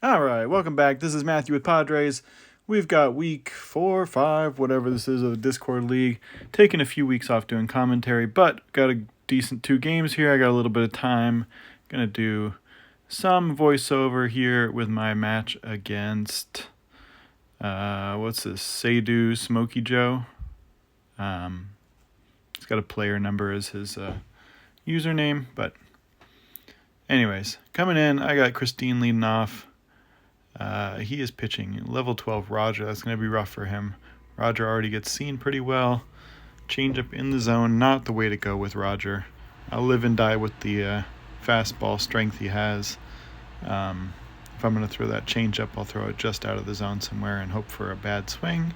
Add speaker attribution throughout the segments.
Speaker 1: All right, welcome back. This is Matthew with Padres. We've got week 4, 5, whatever this is of the Discord League. Taking a few weeks off doing commentary, but got a decent 2 games here. I got a little bit of time. Gonna do some voiceover here with my match against what's this? Seidou Smoky Joe. He's got a player number as his username, but anyways, coming in, I got Christine leading off. He is pitching level 12 Roger. That's going to be rough for him. Roger already gets seen pretty well. Changeup in the zone, not the way to go with Roger. I'll live and die with the fastball strength he has. If I'm going to throw that changeup, I'll throw it just out of the zone somewhere and hope for a bad swing.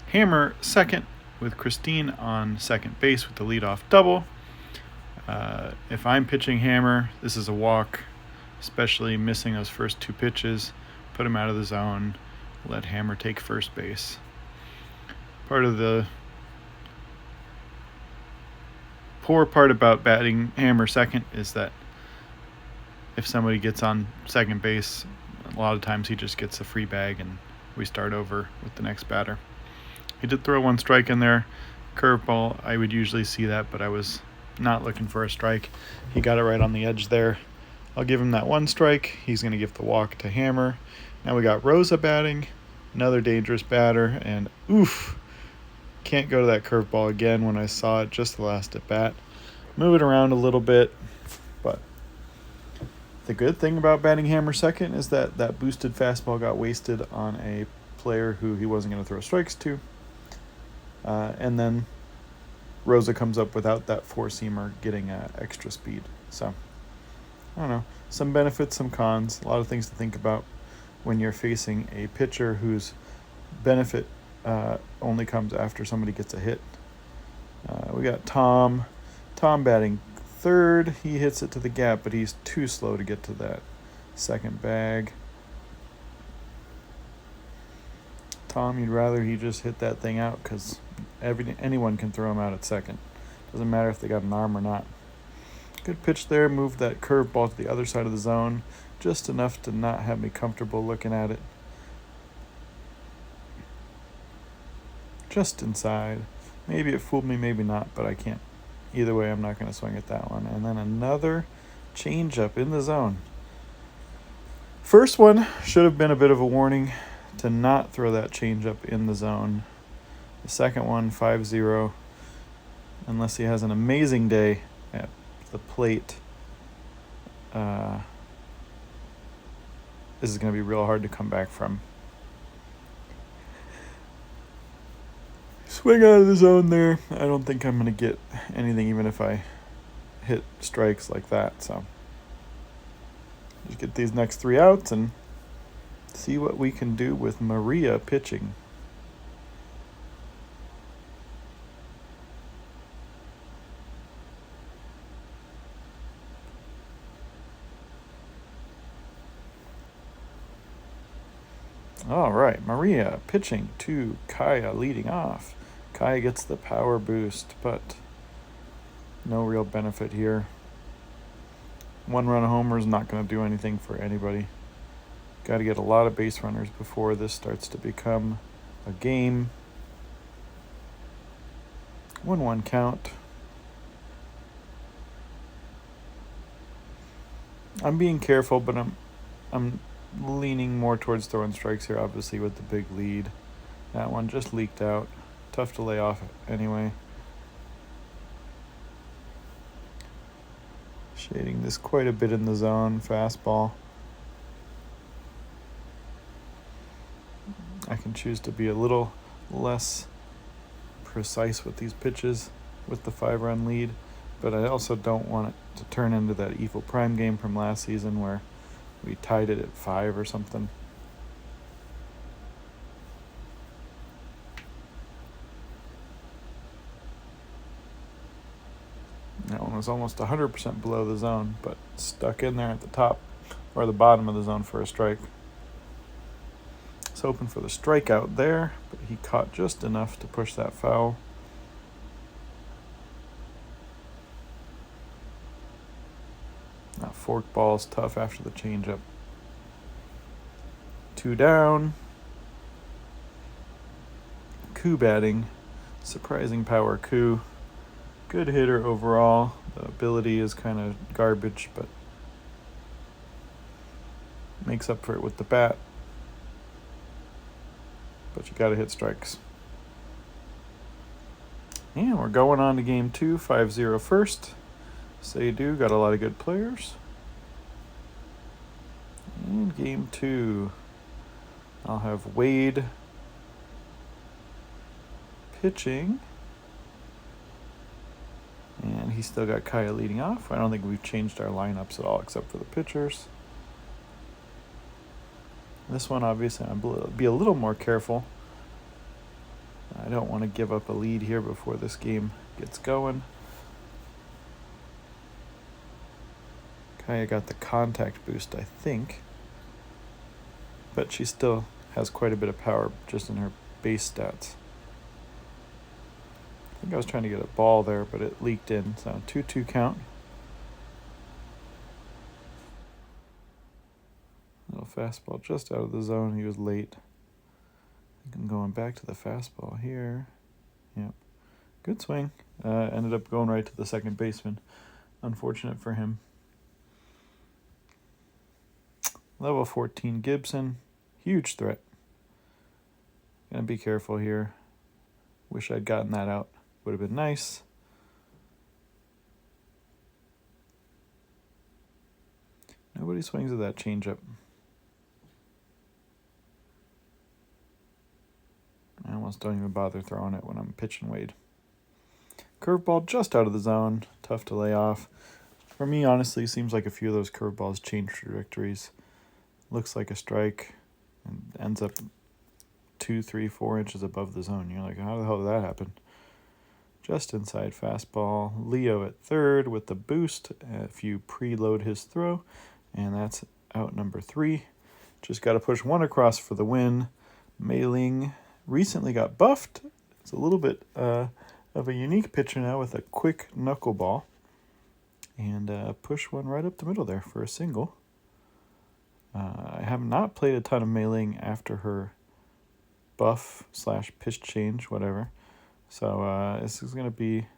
Speaker 1: Hammer second with Christine on second base with the leadoff double. If I'm pitching Hammer, this is a walk, especially missing those first 2 pitches. Put him out of the zone, let Hammer take first base. Part of the poor part about batting Hammer second is that if somebody gets on second base, a lot of times he just gets a free bag and we start over with the next batter. He did throw 1 strike in there. Curveball, I would usually see that, but I was not looking for a strike. He got it right on the edge there. I'll give him that 1 strike. He's going to give the walk to Hammer. Now we got Rosa batting, another dangerous batter, and oof, can't go to that curveball again when I saw it just the last at bat. Move it around a little bit, but the good thing about batting Hammer second is that that boosted fastball got wasted on a player who he wasn't going to throw strikes to. And then Rosa comes up without that 4-seamer getting extra speed. So, I don't know. Some benefits, some cons. A lot of things to think about when you're facing a pitcher whose benefit only comes after somebody gets a hit. We got Tom. Tom batting third. He hits it to the gap, but he's too slow to get to that second bag. Tom, you'd rather he just hit that thing out because anyone can throw him out at second. Doesn't matter if they got an arm or not. Good pitch there. Moved that curveball to the other side of the zone. Just enough to not have me comfortable looking at it. Just inside. Maybe it fooled me, maybe not, but I can't. Either way, I'm not going to swing at that one. And then another changeup in the zone. First one should have been a bit of a warning to not throw that changeup in the zone. The second one, 5-0. Unless he has an amazing day at the plate, this is going to be real hard to come back from. Swing out of the zone there. I don't think I'm going to get anything even if I hit strikes like that. So just get these next 3 outs and see what we can do with Maria pitching. All right, Maria pitching to Kaya leading off. Kaya gets the power boost, but no real benefit here. 1-run homer is not going to do anything for anybody. Got to get a lot of base runners before this starts to become a game. 1-1 count. I'm being careful, but I'm leaning more towards throwing strikes here, obviously, with the big lead. That one just leaked out. Tough to lay off anyway. Shading this quite a bit in the zone. Fastball. I can choose to be a little less precise with these pitches with the 5-run lead, but I also don't want it to turn into that evil prime game from last season where we tied it at 5 or something. That one was almost 100% below the zone, but stuck in there at the top or the bottom of the zone for a strike. I was hoping for the strikeout there, but he caught just enough to push that foul. Fork ball's tough after the changeup. 2 down. Koo batting. Surprising power Koo. Good hitter overall. The ability is kind of garbage, but makes up for it with the bat. But you got to hit strikes. And we're going on to game 2, 5-0 first. Seidou got a lot of good players. And game 2, I'll have Wade pitching. And he's still got Kaya leading off. I don't think we've changed our lineups at all except for the pitchers. This one, obviously, I'll be a little more careful. I don't want to give up a lead here before this game gets going. Kaya got the contact boost, I think. But she still has quite a bit of power just in her base stats. I think I was trying to get a ball there, but it leaked in. So 2-2 count. Little fastball just out of the zone. He was late. I think I'm going back to the fastball here. Yep. Good swing. Ended up going right to the second baseman. Unfortunate for him. Level 14 Gibson. Huge threat. Gonna be careful here. Wish I'd gotten that out. Would have been nice. Nobody swings at that changeup. I almost don't even bother throwing it when I'm pitching Wade. Curveball just out of the zone. Tough to lay off. For me, honestly, seems like a few of those curveballs change trajectories. Looks like a strike and ends up 2, 3, 4 inches above the zone. You're like, how the hell did that happen? Just inside fastball. Leo at third with the boost if you preload his throw. And that's out number 3. Just got to push one across for the win. Mei Ling recently got buffed. It's a little bit of a unique pitcher now with a quick knuckleball. And push one right up the middle there for a single. I have not played a ton of Mei Ling after her buff / pitch change, whatever. So this is going to be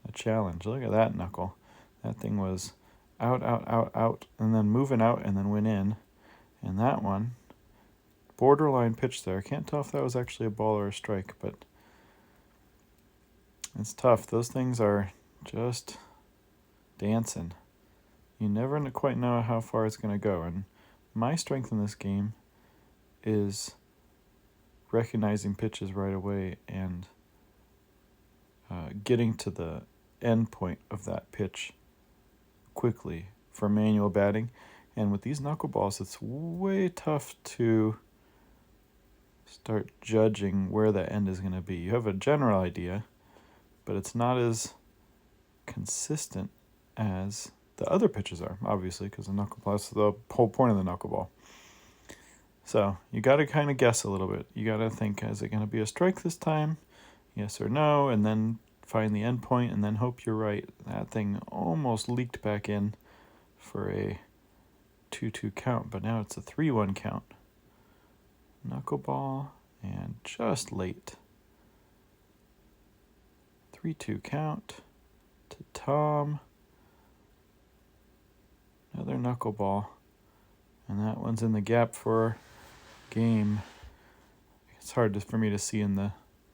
Speaker 1: a challenge. Look at that knuckle. That thing was out, out, out, out, and then moving out and then went in. And that one, borderline pitch there. I can't tell if that was actually a ball or a strike, but it's tough. Those things are just dancing. You never quite know how far it's going to go. And my strength in this game is recognizing pitches right away and getting to the end point of that pitch quickly for manual batting. And with these knuckleballs, it's way tough to start judging where the end is going to be. You have a general idea, but it's not as consistent as the other pitches are, obviously, because the knuckleball, that's the whole point of the knuckleball. So you got to kind of guess a little bit. You got to think, is it going to be a strike this time? Yes or no, and then find the end point, and then hope you're right. That thing almost leaked back in for a 2-2 count, but now it's a 3-1 count. Knuckleball, and just late. 3-2 count to Tom. Another knuckleball, and that one's in the gap for game. It's hard for me to see in the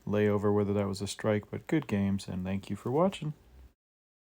Speaker 1: layover whether that was a strike, but good games, and thank you for watching.